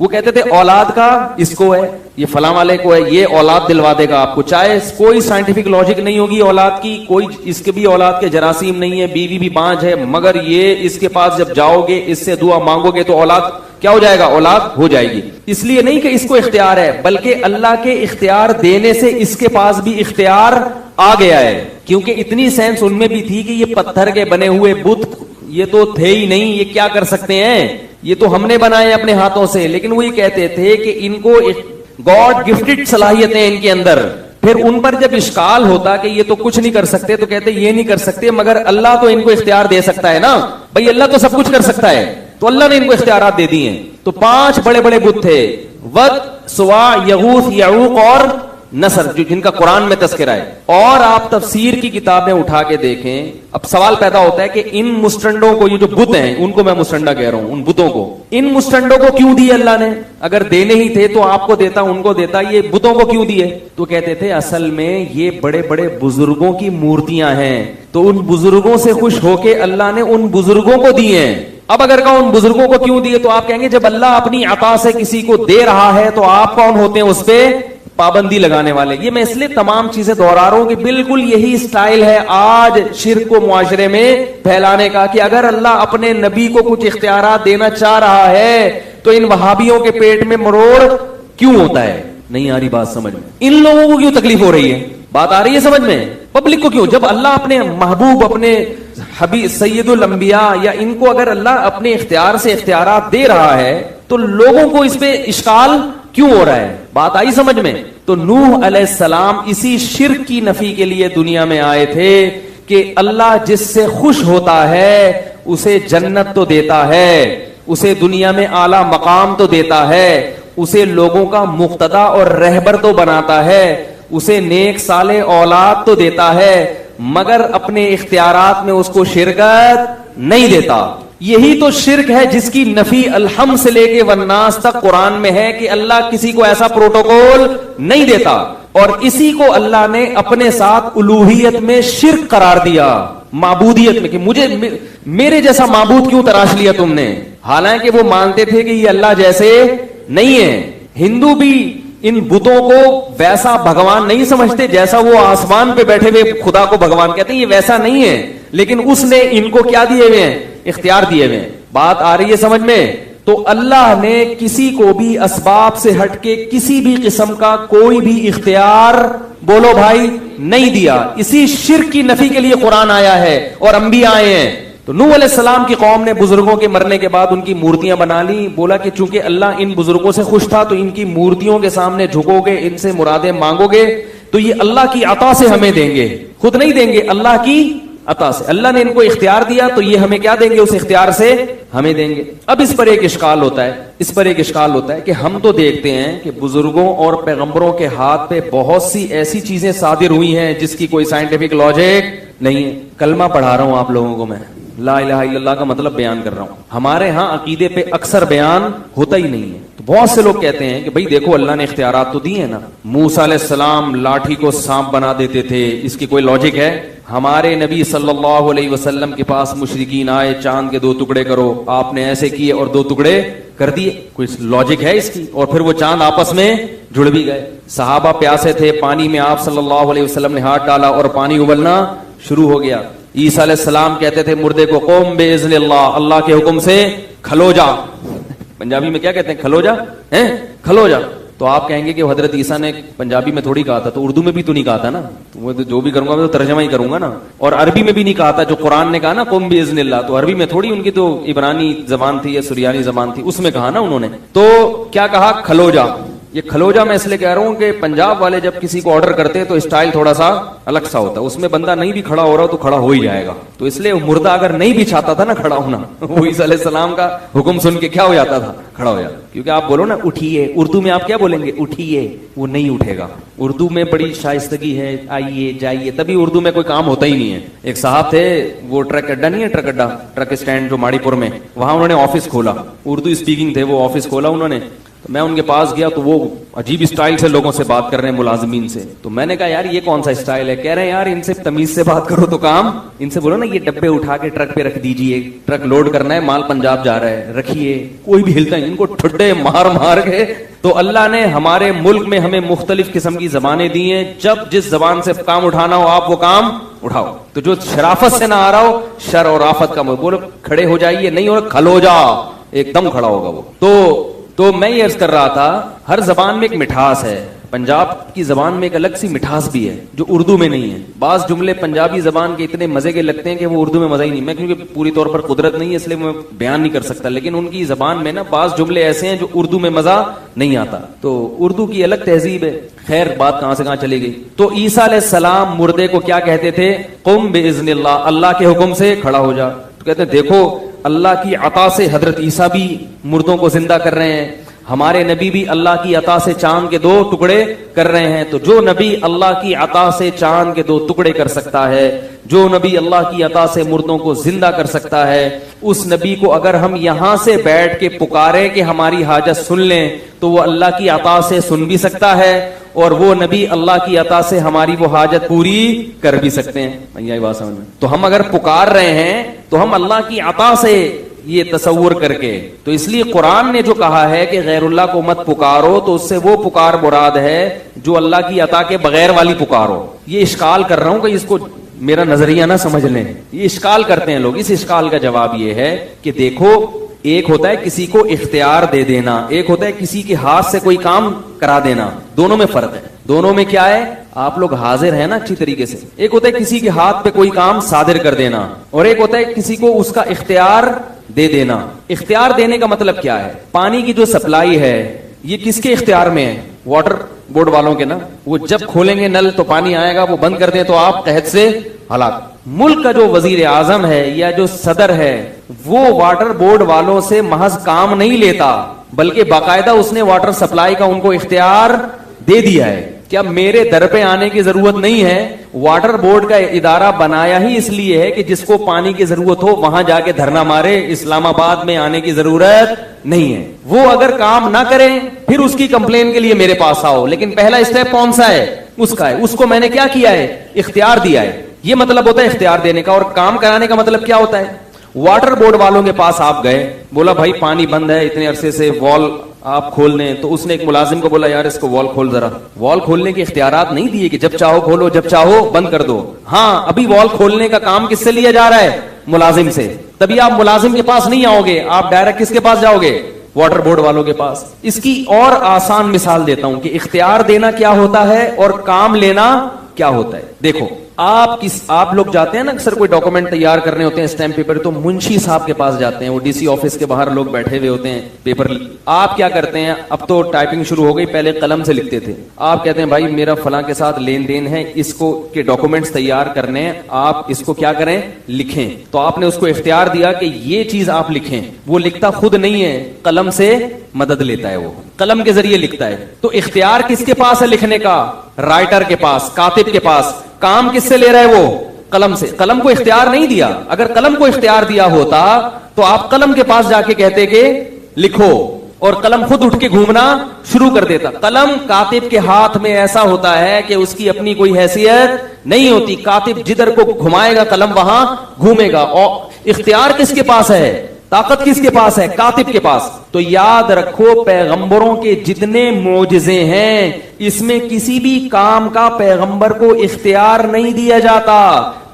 Speaker 1: وہ کہتے تھے اولاد کا اس کو ہے، یہ فلاں والے کو ہے، یہ اولاد دلوا دے گا آپ کو، چاہے کوئی سائنٹیفک لاجک نہیں ہوگی اولاد کی، کوئی اس کے بھی اولاد کے جراثیم نہیں ہے، بیوی بھی 5 ہے، مگر یہ اس کے پاس جب جاؤ گے، اس سے دعا مانگو گے تو اولاد کیا ہو جائے گا؟ اولاد ہو جائے گی۔ اس لیے نہیں کہ اس کو اختیار ہے، بلکہ اللہ کے اختیار دینے سے اس کے پاس بھی اختیار آ گیا ہے، کیونکہ اتنی سینس ان میں بھی تھی کہ یہ پتھر کے بنے ہوئے بت یہ تو تھے ہی نہیں، یہ کیا کر سکتے ہیں، یہ تو ہم نے بنائے اپنے ہاتھوں سے، لیکن وہ یہ کہتے تھے کہ ان کو گاڈ گفٹڈ صلاحیتیں ان کے اندر۔ پھر ان پر جب اشکال ہوتا کہ یہ تو کچھ نہیں کر سکتے، تو کہتے یہ نہیں کر سکتے مگر اللہ تو ان کو اختیار دے سکتا ہے نا، بھئی اللہ تو سب کچھ کر سکتا ہے، تو اللہ نے ان کو اختیارات دے دی ہیں۔ تو 5 بڑے بڑے بت تھے، ود، سوا، یغوث، یعوق اور نصر، جن کا قرآن میں تذکرہ ہے۔ اور آپ تفسیر کی کتابیں اٹھا کے دیکھیں، اب سوال پیدا ہوتا ہے کہ ان مسٹنڈوں کو، یہ جو بت ہیں ان کو میں مسٹنڈا کہہ رہا ہوں، ان بتوں کو، ان مسٹنڈوں کو کیوں دیے اللہ نے؟ اگر دینے ہی تھے تو آپ کو دیتا، ان کو دیتا، یہ بتوں کو کیوں دیے؟ تو کہتے تھے اصل میں یہ بڑے بڑے بزرگوں کی مورتیاں ہیں، تو ان بزرگوں سے خوش ہو کے اللہ نے ان بزرگوں کو دیے ہیں۔ اب اگر کہو ان بزرگوں کو کیوں دیے، تو آپ کہیں گے جب اللہ اپنی عطا سے کسی کو دے رہا ہے تو آپ کون ہوتے ہیں اس پہ پابندی لگانے والے؟ یہ میں اس لیے تمام چیزیں دہرا رہا ہوں کہ بالکل یہی سٹائل ہے آج شرک کو معاشرے میں پھیلانے کا، کہ اگر اللہ اپنے نبی کو کچھ اختیارات دینا چاہ رہا ہے تو ان وہابیوں کے پیٹ میں مروڑ کیوں ہوتا ہے؟ نہیں آ رہی بات سمجھ میں؟ ان لوگوں کو کیوں تکلیف ہو رہی ہے؟ بات آ رہی ہے سمجھ میں؟ پبلک کو کیوں؟ جب اللہ اپنے محبوب، اپنے حبیب سید الانبیاء یا ان کو اگر اللہ اپنے اختیار سے اختیارات دے رہا ہے تو لوگوں کو اس پہ اشکال کیوں ہو رہا ہے؟ بات آئی سمجھ میں؟ تو نوح علیہ السلام اسی شرک کی نفی کے لیے دنیا میں آئے تھے کہ اللہ جس سے خوش ہوتا ہے اسے جنت تو دیتا ہے، اسے دنیا میں اعلی مقام تو دیتا ہے، اسے لوگوں کا مقتدا اور رہبر تو بناتا ہے، اسے نیک صالح اولاد تو دیتا ہے، مگر اپنے اختیارات میں اس کو شرکت نہیں دیتا۔ یہی تو شرک ہے جس کی نفی الحمد سے لے کے والناس تک قرآن میں ہے کہ اللہ کسی کو ایسا پروٹوکول نہیں دیتا، اور اسی کو اللہ نے اپنے ساتھ الوہیت میں شرک قرار دیا، معبودیت میں، کہ مجھے میرے جیسا معبود کیوں تراش لیا تم نے؟ حالانکہ وہ مانتے تھے کہ یہ اللہ جیسے نہیں ہے۔ ہندو بھی ان بتوں کو ویسا بھگوان نہیں سمجھتے جیسا وہ آسمان پہ بیٹھے ہوئے خدا کو بھگوان کہتے ہیں، یہ ویسا نہیں ہے، لیکن اس نے ان کو کیا دیے ہوئے ہیں؟ اختیار دیے ہوئے ہیں۔ بات آ رہی ہے سمجھ میں؟ تو اللہ نے کسی کو بھی اسباب سے ہٹ کے کسی بھی قسم کا کوئی بھی اختیار، بولو بھائی، نہیں دیا۔ اسی شرک کی نفی کے لیے قرآن آیا ہے اور انبیاء آئے ہیں۔ تو نوح علیہ السلام کی قوم نے بزرگوں کے مرنے کے بعد ان کی مورتیاں بنا لی، بولا کہ چونکہ اللہ ان بزرگوں سے خوش تھا تو ان کی مورتیوں کے سامنے جھکو گے، ان سے مرادیں مانگو گے تو یہ اللہ کی عطا سے ہمیں دیں گے، خود نہیں دیں گے، اللہ کی عطا سے۔ اللہ نے ان کو اختیار دیا تو یہ ہمیں کیا دیں گے؟ اس اختیار سے ہمیں دیں گے۔ اب اس پر ایک اشکال ہوتا ہے کہ ہم تو دیکھتے ہیں کہ بزرگوں اور پیغمبروں کے ہاتھ پہ بہت سی ایسی چیزیں صادر ہوئی ہیں جس کی کوئی سائنٹیفک لاجک نہیں ہے۔ کلمہ پڑھا رہا ہوں آپ لوگوں کو، میں لا الہ الا اللہ کا مطلب بیان کر رہا ہوں۔ ہمارے ہاں عقیدے پہ اکثر بیان ہوتا ہی نہیں ہے، تو بہت سے لوگ کہتے ہیں کہ بھئی دیکھو اللہ نے اختیارات تو دیے ہیں نا، موسیٰ علیہ السلام لاٹھی کو سانپ بنا دیتے تھے، اس کی کوئی لاجک ہے؟ ہمارے نبی صلی اللہ علیہ وسلم کے پاس مشرکین آئے، چاند کے 2 ٹکڑے کرو، آپ نے ایسے کیے اور 2 ٹکڑے کر دیے، کوئی لاجک ہے اس کی؟ اور پھر وہ چاند آپس میں جڑ بھی گئے۔ صحابہ پیاسے تھے، پانی میں آپ صلی اللہ علیہ وسلم نے ہاتھ ڈالا اور پانی ابلنا شروع ہو گیا۔ عیسیٰ علیہ السلام کہتے تھے مردے کو قوم باذن اللہ، اللہ کے حکم سے کھلو جا۔ پنجابی میں کیا کہتے ہیں؟ کھلو جا، ہیں کھلو جا۔ تو آپ کہیں گے کہ حضرت عیسیٰ نے پنجابی میں تھوڑی کہا تھا، تو اردو میں بھی تو نہیں کہا تھا نا، تو جو بھی کروں گا میں تو ترجمہ ہی کروں گا نا، اور عربی میں بھی نہیں کہا تھا، جو قرآن نے کہا نا قوم باذن اللہ، تو عربی میں تھوڑی، ان کی تو عبرانی زبان تھی یا سریانی زبان تھی، اس میں کہا نا انہوں نے۔ تو کیا کہا؟ کھلو جا۔ یہ کھلوجا میں اس لیے کہہ رہا ہوں کہ پنجاب والے جب کسی کو آرڈر کرتے تو اسٹائل تھوڑا سا الگ سا ہوتا ہے، اس میں بندہ نہیں بھی کھڑا ہو رہا تو کھڑا ہو ہی جائے گا، تو اس لیے مردہ اگر نہیں بھی چاہتا تھا نا کھڑا ہونا، وہ عیسیٰ علیہ السلام کا حکم سن کے کیا ہو جاتا تھا؟ کھڑا ہو جاتا۔ کیونکہ آپ بولو نا اٹھیے، اردو میں آپ کیا بولیں گے؟ اٹھیے، وہ نہیں اٹھے گا۔ اردو میں بڑی شائستگی ہے، آئیے جائیے، تبھی اردو میں کوئی کام ہوتا ہی نہیں ہے۔ ایک صاحب تھے، وہ ٹرک اڈا نہیں ہے، ٹرک اڈا، ٹرک اسٹینڈ جو ماڑی پور میں، وہاں انہوں نے آفس کھولا، اردو اسپیکنگ تھے، وہ آفس کھولا انہوں نے، تو میں ان کے پاس گیا تو وہ عجیب اسٹائل سے لوگوں سے بات کر رہے ہیں, ملازمین سے. تو میں نے کہا یار یہ کون سا اسٹائل ہے؟ کہہ رہے ہیں یار ان سے تمیز سے بات کرو تو کام, ان سے بولو نا یہ ڈبے اٹھا کے ٹرک پہ رکھ دیجئے, ٹرک لوڈ کرنا ہے, مال پنجاب جا رہا ہے, رکھیے. کوئی بھی ہلتا ہے, ان کو ٹھڈے مار مار کے. تو اللہ نے ہمارے ملک میں ہمیں مختلف قسم کی زبانیں دی ہیں, جب جس زبان سے کام اٹھانا ہو آپ وہ کام اٹھاؤ. تو جو شرافت سے نہ آ رہا ہو, شر اور آفت کا بولو کھڑے ہو جائیے, نہیں ہو کھل ہو جا, ایک دم کھڑا ہوگا وہ. تو میں یہ عرض کر رہا تھا, ہر زبان میں ایک مٹھاس ہے. پنجاب کی زبان میں ایک الگ سی مٹھاس بھی ہے جو اردو میں نہیں ہے. بعض جملے پنجابی زبان کے اتنے مزے کے لگتے ہیں کہ وہ اردو میں مزہ ہی نہیں. میں کیونکہ پوری طور پر قدرت نہیں ہے اس لیے میں بیان نہیں کر سکتا, لیکن ان کی زبان میں نا بعض جملے ایسے ہیں جو اردو میں مزہ نہیں آتا. تو اردو کی الگ تہذیب ہے. خیر بات کہاں سے کہاں چلی گئی. تو عیسیٰ علیہ السلام مردے کو کیا کہتے تھے؟ قم باذن اللہ, اللہ کے حکم سے کھڑا ہو جا. تو کہتے ہیں دیکھو اللہ کی عطا سے حضرت عیسیٰ بھی مردوں کو زندہ کر رہے ہیں, ہمارے نبی بھی اللہ کی عطا سے چاند کے 2 ٹکڑے کر رہے ہیں. تو جو نبی اللہ کی عطا سے چاند کے 2 ٹکڑے کر سکتا ہے, جو نبی اللہ کی عطا سے مردوں کو زندہ کر سکتا ہے, اس نبی کو اگر ہم یہاں سے بیٹھ کے پکارے کہ ہماری حاجت سن لیں تو وہ اللہ کی عطا سے سن بھی سکتا ہے, اور وہ نبی اللہ کی عطا سے ہماری وہ حاجت پوری کر بھی سکتے ہیں. یہ بات سمجھ میں. تو ہم اگر پکار رہے ہیں تو ہم اللہ کی عطا سے یہ تصور کر کے. تو اس لیے قرآن نے جو کہا ہے کہ غیر اللہ کو مت پکارو, تو اس سے وہ پکار مراد ہے جو اللہ کی عطا کے بغیر والی پکارو. یہ اشکال کر رہا ہوں کہ اس کو میرا نظریہ نہ سمجھ لیں, یہ اشکال کرتے ہیں لوگ. اس اشکال کا جواب یہ ہے کہ دیکھو ایک ہوتا ہے کسی کو اختیار دے دینا, ایک ہوتا ہے کسی کے ہاتھ سے کوئی کام کرا دینا. دونوں میں فرق ہے. دونوں میں کیا ہے؟ آپ لوگ حاضر ہیں نا اچھی طریقے سے. ایک ہوتا ہے کسی کے ہاتھ پہ کوئی کام صادر کر دینا, اور ایک ہوتا ہے کسی کو اس کا اختیار دے دینا. اختیار دینے کا مطلب کیا ہے؟ پانی کی جو سپلائی ہے یہ کس کے اختیار میں ہے؟ واٹر بورڈ والوں کے نا. وہ جب کھولیں گے نل تو پانی آئے گا, وہ بند کر دیں تو آپ قحط سے ہلاک. ملک کا جو وزیر اعظم ہے یا جو صدر ہے وہ واٹر بورڈ والوں سے محض کام نہیں لیتا, بلکہ باقاعدہ اس نے واٹر سپلائی کا ان کو اختیار دے دیا ہے. کیا میرے در پہ آنے کی ضرورت نہیں ہے؟ واٹر بورڈ کا ادارہ بنایا ہی اس لیے ہے کہ جس کو پانی کی ضرورت ہو وہاں جا کے دھرنا مارے, اسلام آباد میں آنے کی ضرورت نہیں ہے. وہ اگر کام نہ کرے پھر اس کی کمپلین کے لیے میرے پاس آؤ, لیکن پہلا اسٹیپ کون سا ہے؟ اس کا ہے. اس کو میں نے کیا کیا ہے؟ اختیار دیا ہے. یہ مطلب ہوتا ہے اختیار دینے کا. اور کام کرانے کا مطلب کیا ہوتا ہے؟ واٹر بورڈ والوں کے پاس آپ گئے, بولا بھائی پانی بند ہے اتنے عرصے سے, وال آپ کھول دیں. تو اس نے ایک ملازم کو بولا یار اس کو وال کھول ذرا. وال کھولنے کے اختیارات نہیں دیے کہ جب چاہو کھولو جب چاہو بند کر دو. ہاں ابھی وال کھولنے کا کام کس سے لیا جا رہا ہے؟ ملازم سے. تبھی آپ ملازم کے پاس نہیں آؤ گے, آپ ڈائریکٹ کس کے پاس جاؤ گے؟ واٹر بورڈ والوں کے پاس. اس کی اور آسان مثال دیتا ہوں کہ اختیار دینا کیا ہوتا ہے اور کام لینا کیا ہوتا ہے. دیکھو آپ لوگ جاتے ہیں نا اکثر کوئی ڈاکومنٹ تیار کرنے ہوتے ہیں اسٹیمپ پیپر, تو منشی صاحب کے پاس جاتے ہیں, وہ ڈی سی آفس کے باہر لوگ بیٹھے ہوئے ہوتے ہیں پیپر. آپ کیا کرتے ہیں؟ اب تو ٹائپنگ شروع ہو گئی, پہلے قلم سے لکھتے تھے. آپ کہتے ہیں بھائی میرا فلاں کے ساتھ لین دین ہے, اس کو کے ڈاکومنٹس تیار کرنے ہیں, آپ اس کو کیا کریں؟ لکھیں. تو آپ نے اس کو اختیار دیا کہ یہ چیز آپ لکھیں. وہ لکھتا خود نہیں ہے, قلم سے مدد لیتا ہے, وہ قلم کے ذریعے لکھتا ہے. تو اختیار کس کے پاس ہے لکھنے کا؟ رائٹر کے پاس, کاتب کے پاس. کام کس سے لے رہا ہے؟ وہ قلم سے. قلم کو اختیار نہیں دیا. اگر قلم کو اختیار دیا ہوتا تو آپ قلم کے پاس جا کے کہتے کہ لکھو, اور قلم خود اٹھ کے گھومنا شروع کر دیتا. قلم کاتب کے ہاتھ میں ایسا ہوتا ہے کہ اس کی اپنی کوئی حیثیت نہیں ہوتی. کاتب جدھر کو گھمائے گا قلم وہاں گھومے گا. اور اختیار کس کے پاس ہے؟ طاقت کس کے پاس ہے؟ کاتب کے پاس. تو یاد رکھو پیغمبروں کے جتنے معجزے ہیں اس میں کسی بھی کام کا پیغمبر کو اختیار نہیں دیا جاتا.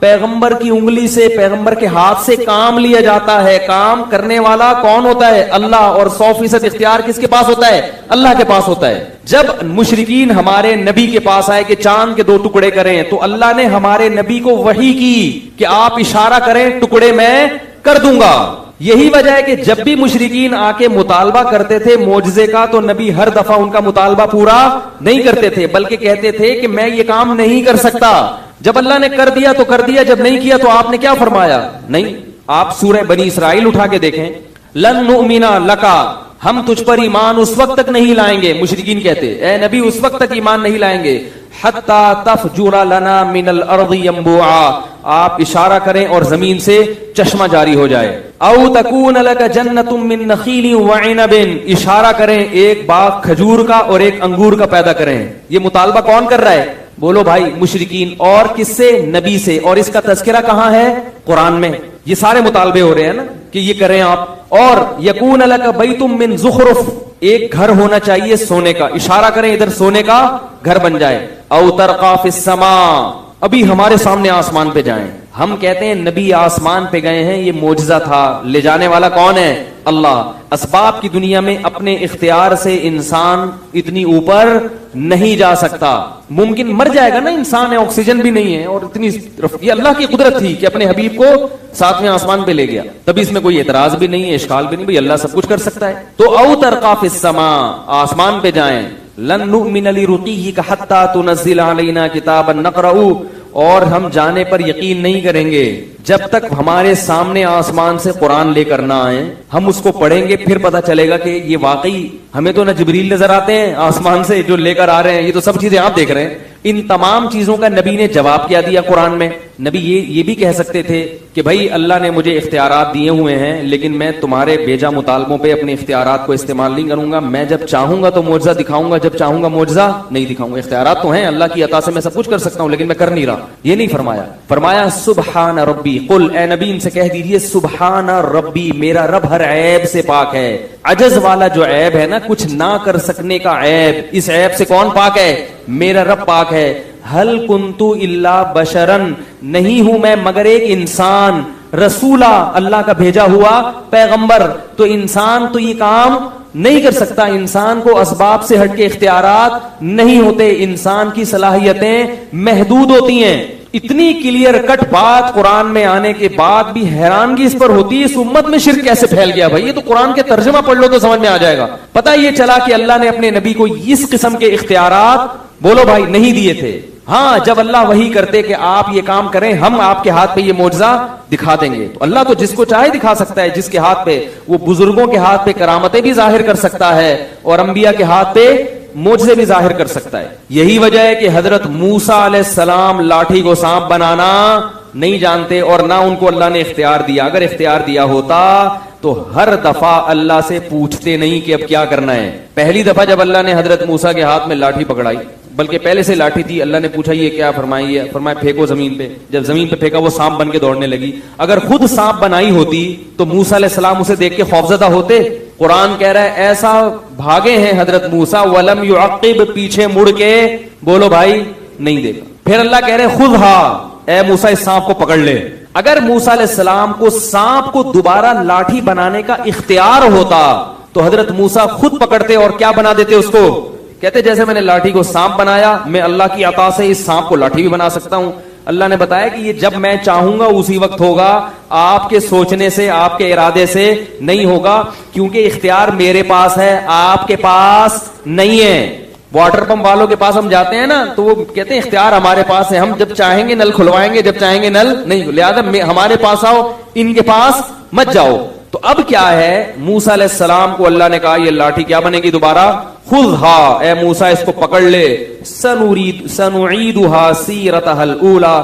Speaker 1: پیغمبر کی انگلی سے, پیغمبر کے ہاتھ سے کام لیا جاتا ہے. کام کرنے والا کون ہوتا ہے؟ اللہ. اور 100% اختیار کس کے پاس ہوتا ہے؟ اللہ کے پاس ہوتا ہے. جب مشرکین ہمارے نبی کے پاس آئے کہ چاند کے 2 ٹکڑے کریں, تو اللہ نے ہمارے نبی کو وحی کی کہ آپ اشارہ کریں ٹکڑے میں کر دوں گا. یہی وجہ ہے کہ جب بھی مشرکین آ کے مطالبہ کرتے تھے معجزے کا, تو نبی ہر دفعہ ان کا مطالبہ پورا نہیں کرتے تھے, بلکہ کہتے تھے کہ میں یہ کام نہیں کر سکتا. جب اللہ نے کر دیا تو کر دیا, جب نہیں کیا تو آپ نے کیا فرمایا؟ نہیں. آپ سورہ بنی اسرائیل اٹھا کے دیکھیں, لن نؤمن لکا, ہم تجھ پر ایمان اس وقت تک نہیں لائیں گے. مشرکین کہتے اے نبی اس وقت تک ایمان نہیں لائیں گے حتی تفجر لنا من الارض ينبوعا، آپ اشارہ کریں اور زمین سے چشمہ جاری ہو جائے. او تکون لک جنت من نخیل وعنب، اشارہ کریں ایک باغ کھجور کا اور ایک انگور کا پیدا کریں. یہ مطالبہ کون کر رہا ہے؟ بولو بھائی مشرکین. اور کس سے؟ نبی سے. اور اس کا تذکرہ کہاں ہے؟ قرآن میں. یہ سارے مطالبے ہو رہے ہیں نا کہ یہ کریں آپ. اور یکون لک بیت من زخرف، ایک گھر ہونا چاہیے سونے کا، اشارہ کریں ادھر سونے کا گھر بن جائے. او ترقا فی السماء، ابھی ہمارے سامنے آسمان پہ جائیں. ہم کہتے ہیں نبی آسمان پہ گئے ہیں، یہ معجزہ تھا. لے جانے والا کون ہے؟ اللہ. اسباب کی دنیا میں اپنے اختیار سے انسان اتنی اوپر نہیں جا سکتا. ممکن مر جائے گا نا انسان ہے، آکسیجن بھی نہیں ہے، اور اتنی یہ اللہ کی قدرت تھی کہ اپنے حبیب کو ساتویں آسمان پہ لے گیا. تبھی اس میں کوئی اعتراض بھی نہیں ہے، اشکال بھی نہیں، بھائی اللہ سب کچھ کر سکتا ہے. تو او ترقا فی السماء، آسمان پہ جائیں. لن نؤمن لرقیک حتی تنزل علینا کتابا نقرأ، اور ہم جانے پر یقین نہیں کریں گے جب تک ہمارے سامنے آسمان سے قرآن لے کر نہ آئے. ہم اس کو پڑھیں گے پھر پتا چلے گا کہ یہ واقعی ہمیں تو نہ جبریل نظر آتے ہیں آسمان سے جو لے کر آ رہے ہیں، یہ تو سب چیزیں آپ دیکھ رہے ہیں. ان تمام چیزوں کا نبی نے جواب کیا دیا قرآن میں. نبی یہ بھی کہہ سکتے تھے کہ بھائی اللہ نے مجھے اختیارات دیے ہوئے ہیں، لیکن میں تمہارے بیجا مطالبوں پہ اپنے اختیارات کو استعمال نہیں کروں گا. میں جب چاہوں گا تو معجزہ دکھاؤں گا، جب چاہوں گا معجزہ نہیں دکھاؤں گا. اختیارات تو ہیں اللہ کی عطا سے، میں سب کچھ کر سکتا ہوں، لیکن میں کر نہیں رہا. یہ نہیں فرمایا. فرمایا سبحان ربی، قل اے نبی ان سے کہہ دیجیے سبحان ربی، میرا رب ہر عیب سے پاک ہے. عجز والا جو عیب ہے نا، کچھ نہ کر سکنے کا عیب، اس عیب سے کون پاک ہے؟ میرا رب پاک ہے. ہل کنتو الا بشرن، نہیں ہوں میں مگر ایک انسان، رسولہ، اللہ کا بھیجا ہوا پیغمبر. تو انسان تو یہ کام نہیں کر سکتا. انسان کو اسباب سے ہٹ کے اختیارات نہیں ہوتے، انسان کی صلاحیتیں محدود ہوتی ہیں. اتنی کلیئر کٹ بات قرآن میں آنے کے بعد بھی حیرانگی اس پر ہوتی ہے اس امت میں شرک کیسے پھیل گیا. بھائی یہ تو قرآن کے ترجمہ پڑھ لو تو سمجھ میں آ جائے گا. پتہ یہ چلا کہ اللہ نے اپنے نبی کو اس قسم کے اختیارات بولو بھائی نہیں دیے تھے. ہاں جب اللہ وحی کرتے کہ آپ یہ کام کریں، ہم آپ کے ہاتھ پہ یہ معجزہ دکھا دیں گے، تو اللہ تو جس کو چاہے دکھا سکتا ہے. جس کے ہاتھ پہ، وہ بزرگوں کے ہاتھ پہ کرامتیں بھی ظاہر کر سکتا ہے اور انبیاء کے ہاتھ پہ معجزے بھی ظاہر کر سکتا ہے. یہی وجہ ہے کہ حضرت موسیٰ علیہ السلام لاٹھی کو سانپ بنانا نہیں جانتے اور نہ ان کو اللہ نے اختیار دیا. اگر اختیار دیا ہوتا تو ہر دفعہ اللہ سے پوچھتے نہیں کہ اب کیا کرنا ہے. پہلی دفعہ جب اللہ نے حضرت موسیٰ کے ہاتھ میں لاٹھی پکڑائی، بلکہ پہلے سے لاٹھی تھی، اللہ نے پوچھا یہ کیا؟ فرمائی ہے، فرمایا پھینکو زمین پہ. جب زمین پہ پھینکا وہ سانپ بن کے دوڑنے لگی. اگر خود سانپ بنائی ہوتی تو موسیٰ علیہ السلام اسے دیکھ کے خوفزدہ ہوتے؟ قرآن کہہ رہا ہے ایسا بھاگے ہیں حضرت موسیٰ، ولم یعقب، پیچھے مڑ کے بولو بھائی نہیں دیکھا. پھر اللہ کہہ رہے خذھا، اے موسیٰ اس سانپ کو پکڑ لے. اگر موسیٰ علیہ السلام کو سانپ کو دوبارہ لاٹھی بنانے کا اختیار ہوتا تو حضرت موسیٰ خود پکڑتے اور کیا بنا دیتے اس کو؟ کہتے جیسے میں نے لاٹھی کو سانپ بنایا، میں اللہ کی عطا سے اس سانپ کو لاٹھی بھی بنا سکتا ہوں. اللہ نے بتایا کہ یہ جب میں چاہوں گا اسی وقت ہوگا، آپ کے سوچنے سے، آپ کے ارادے سے نہیں ہوگا، کیونکہ اختیار میرے پاس ہے، آپ کے پاس نہیں ہے. واٹر پمپ والوں کے پاس ہم جاتے ہیں نا تو وہ کہتے ہیں اختیار ہمارے پاس ہے، ہم جب چاہیں گے نل کھلوائیں گے، جب چاہیں گے نل نہیں، لہذا ہمارے پاس آؤ، ان کے پاس مت جاؤ. تو اب کیا ہے، موسیٰ علیہ السلام کو اللہ نے کہا یہ لاٹھی کیا بنے گی دوبارہ؟ خذھا، اے موسیٰ اس کو پکڑ لے. سنعیدھا سیرتھا الاولی،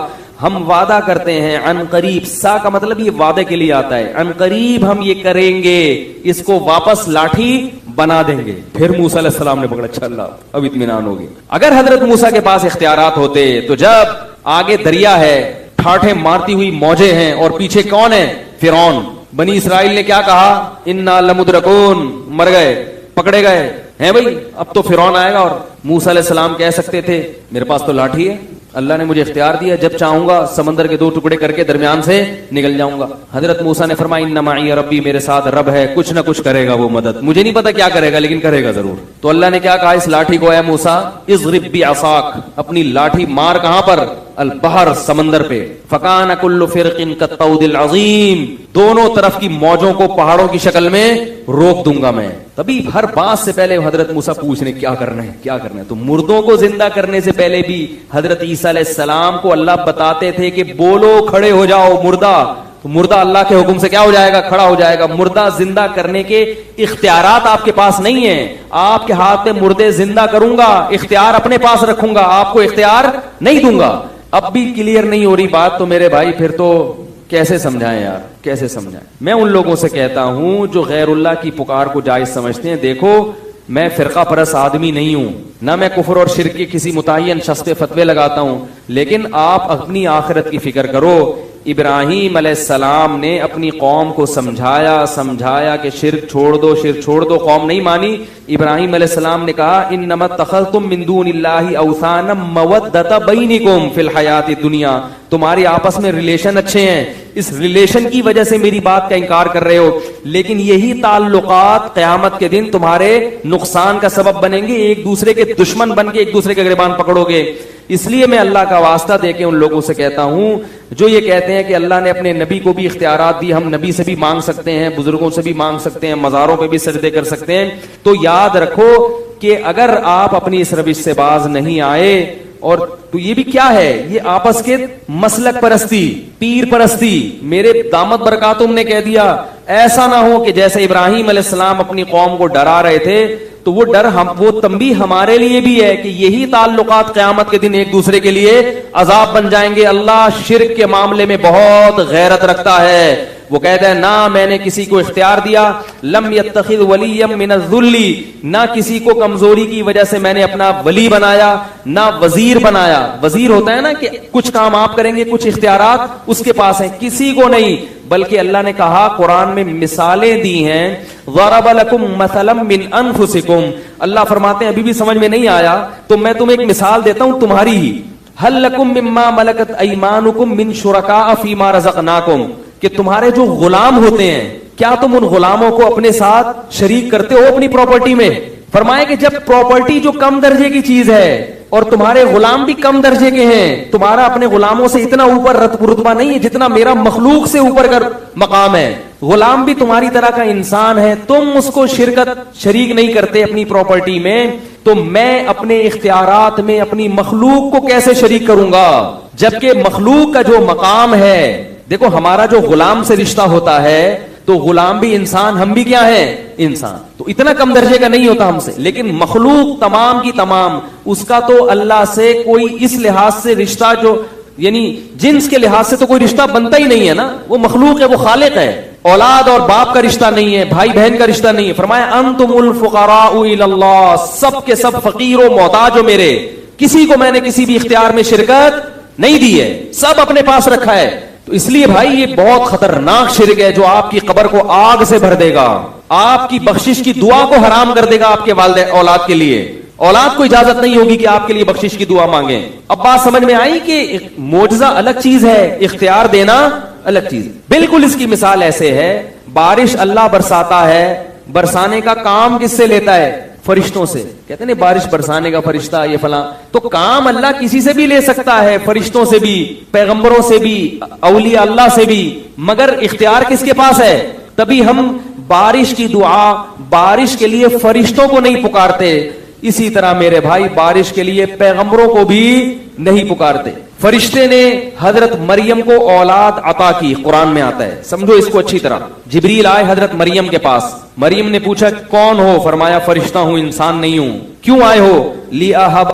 Speaker 1: ہم وعدہ کرتے ہیں عن قریب، سا کا مطلب یہ وعدے کے لیے آتا ہے، عن قریب ہم یہ کریں گے، اس کو واپس لاٹھی بنا دیں گے. پھر موسیٰ علیہ السلام نے پکڑا، اچھا اللہ اب اطمینان ہو گیا. اگر حضرت موسیٰ کے پاس اختیارات ہوتے تو جب آگے دریا ہے، ٹھاٹھیں مارتی ہوئی موجیں ہیں اور پیچھے کون ہے؟ فرعون. بنی اسرائیل نے کیا کہا؟ انا لمدرکون، مر گئے، پکڑے گئے ہیں بھائی، اب تو فرعون آئے گا. اور موسیٰ علیہ السلام کہہ سکتے تھے میرے پاس تو لاٹھی ہے، اللہ نے مجھے اختیار دیا، جب چاہوں گا سمندر کے 2 ٹکڑے کر کے درمیان سے نکل جاؤں گا. حضرت موسیٰ نے فرمایا ان معی ربی، میرے ساتھ رب ہے، کچھ نہ کچھ کرے گا وہ مدد، مجھے نہیں پتا کیا کرے گا لیکن کرے گا ضرور. تو اللہ نے کیا کہا اس لاٹھی کو، اے موسیٰ اضرب بعصاک، اپنی لاٹھی مار کہاں پر؟ البحر، سمندر پہ. فکان کل فرق کالطود العظیم، دونوں طرف کی موجوں کو پہاڑوں کی شکل میں روک دوں گا میں. تبھی ہر بات سے پہلے حضرت موسیٰ پوچھنے کیا کرنا ہے، کیا کرنا ہے. تو مردوں کو زندہ کرنے سے پہلے بھی حضرت عیسیٰ علیہ السلام کو اللہ بتاتے تھے کہ بولو کھڑے ہو جاؤ مردہ، تو مردہ اللہ کے حکم سے کیا ہو جائے گا؟ کھڑا ہو جائے گا. مردہ زندہ کرنے کے اختیارات آپ کے پاس نہیں ہیں. آپ کے ہاتھ میں مردے زندہ کروں گا, اختیار اپنے پاس رکھوں گا, آپ کو اختیار نہیں دوں گا. اب بھی کلیئر نہیں ہو رہی بات تو میرے بھائی پھر تو کیسے سمجھائیں یار, کیسے سمجھائیں؟ میں ان لوگوں سے کہتا ہوں جو غیر اللہ کی پکار کو جائز سمجھتے ہیں, دیکھو میں فرقہ پرست آدمی نہیں ہوں, نہ میں کفر اور شرک کے کسی متعین شخص پہ فتوے لگاتا ہوں, لیکن آپ اپنی آخرت کی فکر کرو. ابراہیم علیہ السلام نے اپنی قوم کو سمجھایا کہ شرک چھوڑ دو, قوم نہیں مانی. ابراہیم علیہ السلام نے کہا انما اتخذتم من دون اللہ اوثانا مودۃ بینکم فی الحیات الدنیا, تمہاری آپس میں ریلیشن اچھے ہیں, اس ریلیشن کی وجہ سے میری بات کا انکار کر رہے ہو, لیکن یہی تعلقات قیامت کے دن تمہارے نقصان کا سبب بنیں گے, ایک دوسرے کے دشمن بن کے ایک دوسرے کے گریبان پکڑو گے. اس لیے میں اللہ کا واسطہ دے کے ان لوگوں سے کہتا ہوں جو یہ کہتے ہیں کہ اللہ نے اپنے نبی کو بھی اختیارات دی, ہم نبی سے بھی مانگ سکتے ہیں, بزرگوں سے بھی مانگ سکتے ہیں, مزاروں پہ بھی سجدے کر سکتے ہیں, تو یاد رکھو کہ اگر آپ اپنی اس روش سے باز نہیں آئے, اور تو یہ بھی کیا ہے, یہ آپس کے مسلک پرستی, پیر پرستی. میرے دامت برکاتم نے کہہ دیا ایسا نہ ہو کہ جیسے ابراہیم علیہ السلام اپنی قوم کو ڈرا رہے تھے, تو وہ ڈر وہ تنبیہ ہمارے لیے بھی ہے کہ یہی تعلقات قیامت کے دن ایک دوسرے کے لیے عذاب بن جائیں گے. اللہ شرک کے معاملے میں بہت غیرت رکھتا ہے. وہ کہتا ہے نہ میں نے کسی کو اختیار دیا, لم یتخذ ولیا من الذل, نہ کسی کو کمزوری کی وجہ سے میں نے اپنا ولی بنایا, نہ وزیر بنایا. وزیر ہوتا ہے نا کہ کچھ کام آپ کریں گے, کچھ اختیارات اس کے پاس ہیں, کسی کو نہیں. بلکہ اللہ نے کہا قرآن میں مثالیں دی ہیں, ضرب لکم مثلا من انفسکم, اللہ فرماتے ہیں ابھی بھی سمجھ میں نہیں آیا تو میں تمہیں ایک مثال دیتا ہوں تمہاری ہی. هل لکم مما ملکت ایمانکم من شرکاء فیما رزقناکم, کہ تمہارے جو غلام ہوتے ہیں کیا تم ان غلاموں کو اپنے ساتھ شریک کرتے ہو اپنی پراپرٹی میں؟ فرمائے کہ جب پراپرٹی جو کم درجے کی چیز ہے اور تمہارے غلام بھی کم درجے کے ہیں, تمہارا اپنے غلاموں سے اتنا اوپر رتبہ نہیں ہے جتنا میرا مخلوق سے اوپر کا مقام ہے. غلام بھی تمہاری طرح کا انسان ہے, تم اس کو شریک نہیں کرتے اپنی پراپرٹی میں, تو میں اپنے اختیارات میں اپنی مخلوق کو کیسے شریک کروں گا؟ جبکہ مخلوق کا جو مقام ہے, دیکھو ہمارا جو غلام سے رشتہ ہوتا ہے تو غلام بھی انسان, ہم بھی کیا ہیں, انسان, تو اتنا کم درجے کا نہیں ہوتا ہم سے. لیکن مخلوق تمام کی تمام, اس کا تو اللہ سے کوئی اس لحاظ سے رشتہ, جو یعنی جنس کے لحاظ سے تو کوئی رشتہ بنتا ہی نہیں ہے نا. وہ مخلوق ہے, وہ خالق ہے. اولاد اور باپ کا رشتہ نہیں ہے, بھائی بہن کا رشتہ نہیں ہے. فرمایا انتم الفقراء الی اللہ, سب کے سب فقیر و محتاج ہو میرے, کسی کو میں نے کسی بھی اختیار میں شرکت نہیں دی ہے, سب اپنے پاس رکھا ہے. تو اس لیے بھائی یہ بہت خطرناک شرک ہے جو آپ کی قبر کو آگ سے بھر دے گا, آپ کی بخشش کی دعا کو حرام کر دے گا آپ کے والدین اولاد کے لیے. اولاد کو اجازت نہیں ہوگی کہ آپ کے لیے بخشش کی دعا مانگیں. اب بات سمجھ میں آئی کہ معجزہ الگ چیز ہے, اختیار دینا الگ چیز. بالکل اس کی مثال ایسے ہے, بارش اللہ برساتا ہے, برسانے کا کام کس سے لیتا ہے؟ فرشتوں سے. کہتے ہیں بارش برسانے کا فرشتہ یہ فلاں, تو کام اللہ کسی سے بھی لے سکتا ہے, فرشتوں سے بھی, پیغمبروں سے بھی, اولیاء اللہ سے بھی, مگر اختیار کس کے پاس ہے؟ تبھی ہم بارش کی دعا, بارش کے لیے فرشتوں کو نہیں پکارتے, اسی طرح میرے بھائی بارش کے لیے پیغمبروں کو بھی نہیں پکارتے. فرشتے نے حضرت مریم کو اولاد عطا کی, قرآن میں آتا ہے, سمجھو اس کو اچھی طرح. جبریل آئے حضرت مریم کے پاس, مریم نے پوچھا کون ہو؟ فرمایا فرشتہ ہوں, انسان نہیں ہوں. کیوں آئے ہو؟ لِأَهَبَ